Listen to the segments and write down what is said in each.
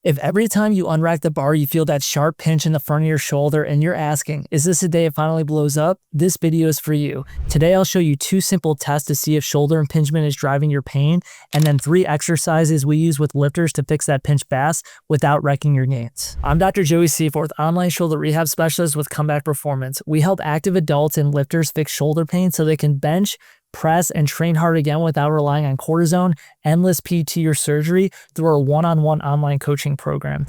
If every time you unrack the bar you feel that sharp pinch in the front of your shoulder and you're asking, is this the day it finally blows up? This video is for you. Today I'll show you 2 simple tests to see if shoulder impingement is driving your pain, and then 3 exercises we use with lifters to fix that pinch fast without wrecking your gains. I'm Dr. Joey Seyforth, online shoulder rehab specialist with Comeback Performance. We help active adults and lifters fix shoulder pain so they can bench, press, and train hard again without relying on cortisone, endless PT, or surgery through our one-on-one online coaching program.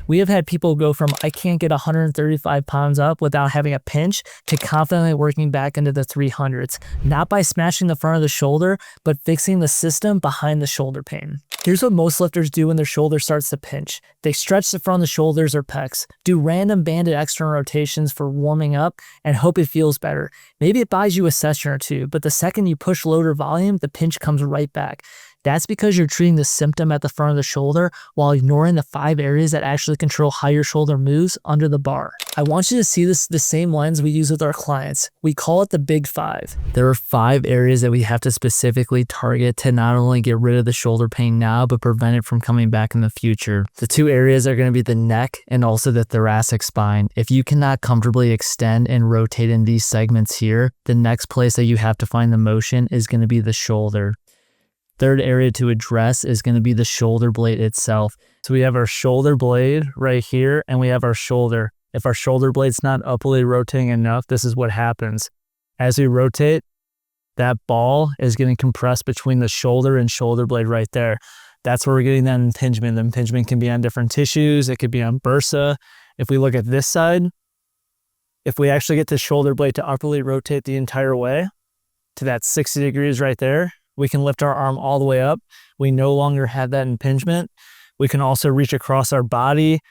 We have had people go from I can't get 135 pounds up without having a pinch to confidently working back into the 300s, not by smashing the front of the shoulder, but fixing the system behind the shoulder pain. Here's what most lifters do when their shoulder starts to pinch. They stretch the front of the shoulders or pecs, do random banded external rotations for warming up, and hope it feels better. Maybe it buys you a session or 2, but the second you push load or volume, the pinch comes right back. That's because you're treating the symptom at the front of the shoulder while ignoring the 5 areas that actually control how your shoulder moves under the bar. I want you to see this the same lens we use with our clients. We call it the Big 5. There are 5 areas that we have to specifically target to not only get rid of the shoulder pain now, but prevent it from coming back in the future. The 2 areas are going to be the neck and also the thoracic spine. If you cannot comfortably extend and rotate in these segments here, the next place that you have to find the motion is going to be the shoulder. Third area to address is going to be the shoulder blade itself. So we have our shoulder blade right here, and we have our shoulder. If our shoulder blade's not upwardly rotating enough, this is what happens. As we rotate, that ball is getting compressed between the shoulder and shoulder blade right there. That's where we're getting that impingement. The impingement can be on different tissues. It could be on bursa. If we look at this side, if we actually get the shoulder blade to upwardly rotate the entire way to that 60 degrees right there, we can lift our arm all the way up. We no longer have that impingement. We can also reach across our body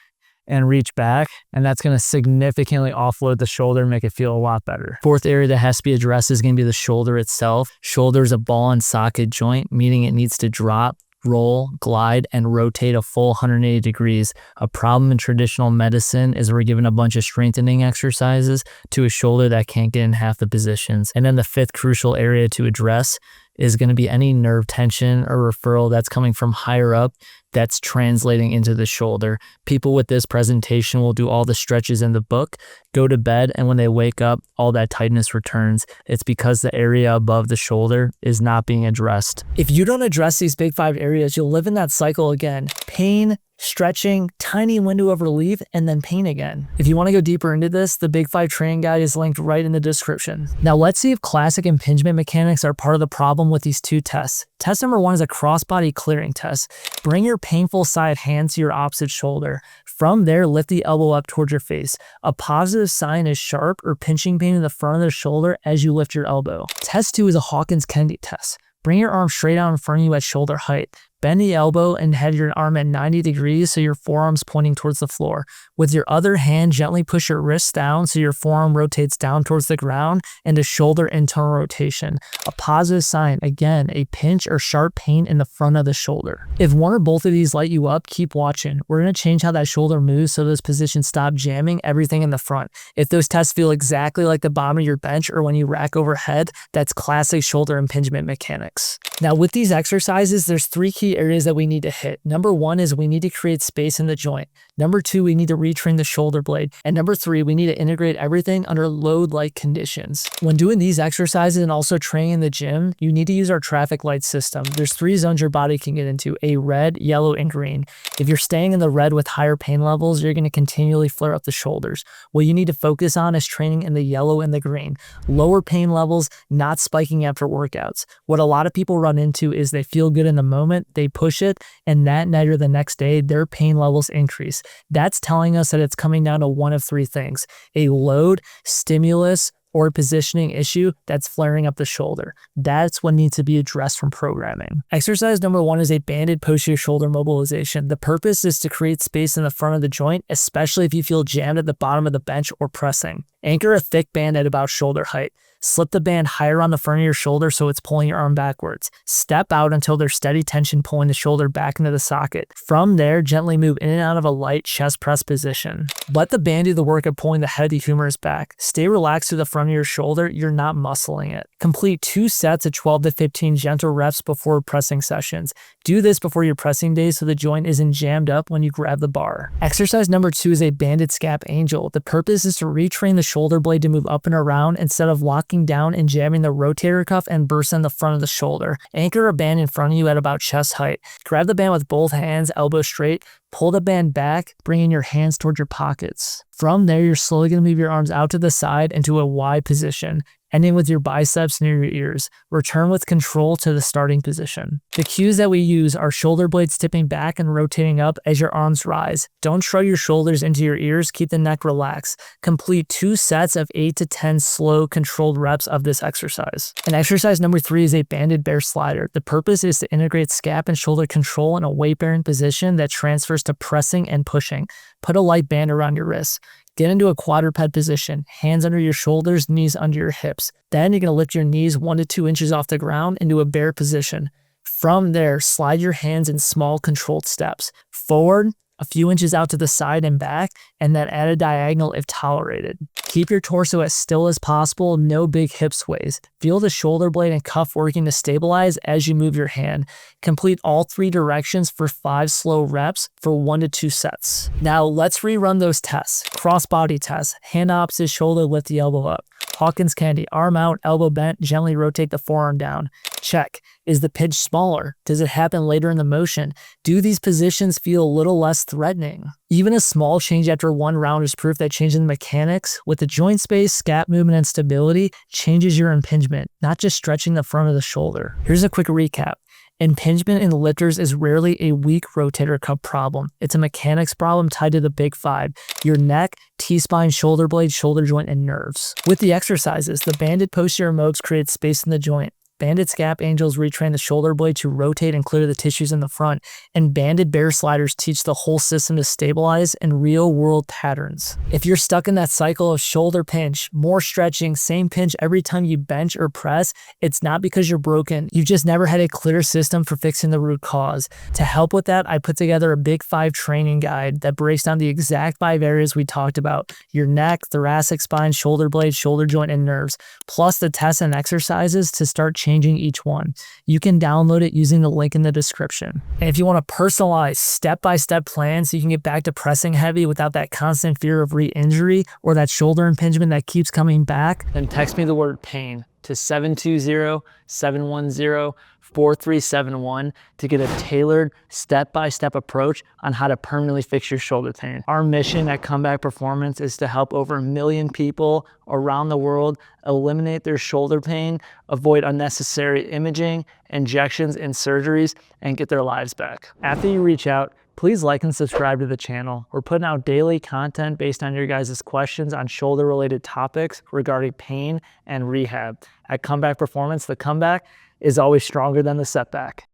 and reach back, and that's going to significantly offload the shoulder and make it feel a lot better. 4th area that has to be addressed is going to be the shoulder itself. Shoulder is a ball and socket joint, meaning it needs to drop, roll, glide, and rotate a full 180 degrees. A problem in traditional medicine is we're given a bunch of strengthening exercises to a shoulder that can't get in half the positions. And then the 5th crucial area to address is going to be any nerve tension or referral that's coming from higher up that's translating into the shoulder. People with this presentation will do all the stretches in the book, go to bed, and when they wake up, all that tightness returns. It's because the area above the shoulder is not being addressed. If you don't address these big 5 areas, you'll live in that cycle again. Pain, stretching, tiny window of relief, and then pain again. If you want to go deeper into this, the Big 5 training guide is linked right in the description. Now let's see if classic impingement mechanics are part of the problem with these 2 tests. Test number 1 is a crossbody clearing test. Bring your painful side hand to your opposite shoulder. From there, lift the elbow up towards your face. A positive sign is sharp or pinching pain in the front of the shoulder as you lift your elbow. Test 2 is a Hawkins Kennedy test. Bring your arm straight out in front of you at shoulder height. Bend the elbow and head your arm at 90 degrees so your forearm's pointing towards the floor. With your other hand, gently push your wrist down so your forearm rotates down towards the ground and a shoulder internal rotation. A positive sign, again, a pinch or sharp pain in the front of the shoulder. If one or both of these light you up, keep watching. We're going to change how that shoulder moves so those positions stop jamming everything in the front. If those tests feel exactly like the bottom of your bench or when you rack overhead, that's classic shoulder impingement mechanics. Now with these exercises, there's 3 key areas that we need to hit. Number 1 is we need to create space in the joint. Number 2, we need to retrain the shoulder blade. And number 3, we need to integrate everything under load-like conditions. When doing these exercises and also training in the gym, you need to use our traffic light system. There's 3 zones your body can get into: a red, yellow, and green. If you're staying in the red with higher pain levels, you're going to continually flare up the shoulders. What you need to focus on is training in the yellow and the green. Lower pain levels, not spiking after workouts. What a lot of people run into is they feel good in the moment, they push it, and that night or the next day, their pain levels increase. That's telling us that it's coming down to one of 3 things: a load, stimulus, or positioning issue that's flaring up the shoulder. That's what needs to be addressed from programming. Exercise number 1 is a banded posterior shoulder mobilization. The purpose is to create space in the front of the joint, especially if you feel jammed at the bottom of the bench or pressing. Anchor a thick band at about shoulder height. Slip the band higher on the front of your shoulder so it's pulling your arm backwards. Step out until there's steady tension pulling the shoulder back into the socket. From there, gently move in and out of a light chest press position. Let the band do the work of pulling the head of the humerus back. Stay relaxed to the front of your shoulder, you're not muscling it. Complete 2 sets of 12 to 15 gentle reps before pressing sessions. Do this before your pressing days so the joint isn't jammed up when you grab the bar. Exercise number 2 is a banded scap angel. The purpose is to retrain the shoulder blade to move up and around instead of locking down and jamming the rotator cuff and burst in the front of the shoulder. Anchor a band in front of you at about chest height. Grab the band with both hands, elbow straight. Pull the band back, bringing your hands toward your pockets. From there, you're slowly going to move your arms out to the side into a Y position, ending with your biceps near your ears. Return with control to the starting position. The cues that we use are shoulder blades tipping back and rotating up as your arms rise. Don't shrug your shoulders into your ears, keep the neck relaxed. Complete 2 sets of 8 to 10 slow, controlled reps of this exercise. And exercise number 3 is a banded bear slider. The purpose is to integrate scap and shoulder control in a weight-bearing position that transfers to pressing and pushing. Put a light band around your wrists. Get into a quadruped position, hands under your shoulders, knees under your hips. Then you're going to lift your knees 1 to 2 inches off the ground into a bear position. From there, slide your hands in small controlled steps. Forward, a few inches out to the side and back, and then at a diagonal if tolerated. Keep your torso as still as possible, no big hip sways. Feel the shoulder blade and cuff working to stabilize as you move your hand. Complete all 3 directions for 5 slow reps for 1 to 2 sets. Now let's rerun those tests. Cross body test, hand opposite shoulder, lift the elbow up. Hawkins Kennedy, arm out, elbow bent, gently rotate the forearm down. Check. Is the pitch smaller? Does it happen later in the motion? Do these positions feel a little less threatening? Even a small change after 1 round is proof that changing the mechanics with the joint space, scap movement, and stability changes your impingement, not just stretching the front of the shoulder. Here's a quick recap. Impingement in the lifters is rarely a weak rotator cuff problem. It's a mechanics problem tied to the big 5, your neck, T-spine, shoulder blade, shoulder joint, and nerves. With the exercises, the banded posterior mobs create space in the joint. Banded scap angels retrain the shoulder blade to rotate and clear the tissues in the front, and banded bear sliders teach the whole system to stabilize in real-world patterns. If you're stuck in that cycle of shoulder pinch, more stretching, same pinch every time you bench or press, it's not because you're broken. You've just never had a clear system for fixing the root cause. To help with that, I put together a Big 5 training guide that breaks down the exact 5 areas we talked about: your neck, thoracic spine, shoulder blade, shoulder joint, and nerves, plus the tests and exercises to start changing each one. You can download it using the link in the description. And if you want a personalized step-by-step plan so you can get back to pressing heavy without that constant fear of re-injury or that shoulder impingement that keeps coming back, then text me the word pain to 720-710-4371 to get a tailored step-by-step approach on how to permanently fix your shoulder pain. Our mission at Comeback Performance is to help over 1 million people around the world eliminate their shoulder pain, avoid unnecessary imaging, injections, and surgeries, and get their lives back. After you reach out, please like and subscribe to the channel. We're putting out daily content based on your guys' questions on shoulder-related topics regarding pain and rehab. At Comeback Performance, the comeback is always stronger than the setback.